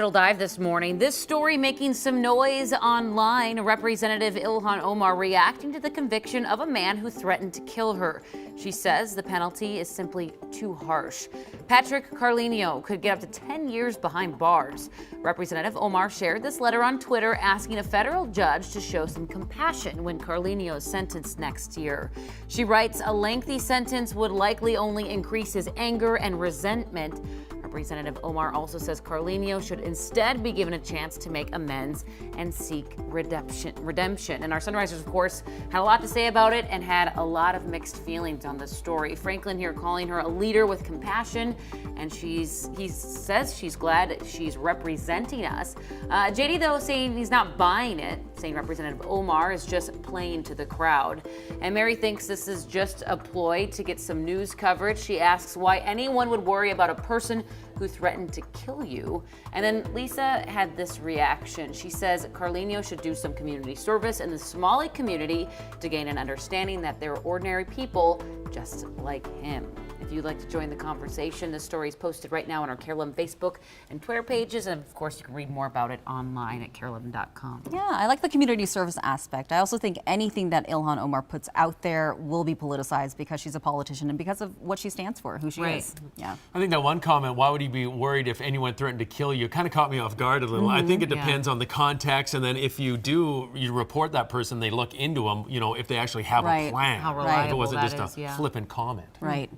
Dive this morning. This story making some noise online. Representative Ilhan Omar reacting to the conviction of a man who threatened to kill her. She says the penalty is simply too harsh. Patrick Carlino could get up to 10 years behind bars. Representative Omar shared this letter on Twitter asking a federal judge to show some compassion when Carlino is sentenced next year. She writes, a lengthy sentence would likely only increase his anger and resentment. Representative Omar also says Carlino should instead be given a chance to make amends and seek redemption. And our Sunrisers, of course, had a lot to say about it and had a lot of mixed feelings on this story. Franklin here calling her a leader with compassion, and he says she's glad she's representing us. JD, though, saying he's not buying it, saying Representative Omar is just playing to the crowd. And Mary thinks this is just a ploy to get some news coverage. She asks why anyone would worry about a person who threatened to kill you. And then Lisa had this reaction. She says Carlino should do some community service in the Somali community to gain an understanding that they're ordinary people just like him. If you'd like to join the conversation, this story is posted right now on our KARE11 Facebook and Twitter pages. And of course, you can read more about it online at KARE11.com. Yeah, I like the community service aspect. I also think anything that Ilhan Omar puts out there will be politicized because she's a politician and because of what she stands for, who she is. Yeah. I think that one comment, why would you be worried if anyone threatened to kill you, kind of caught me off guard a little. I think it depends on the context, and then if you report that person, they look into them, if they actually have a plan. How reliable If it wasn't that just is, a flippant comment. Right.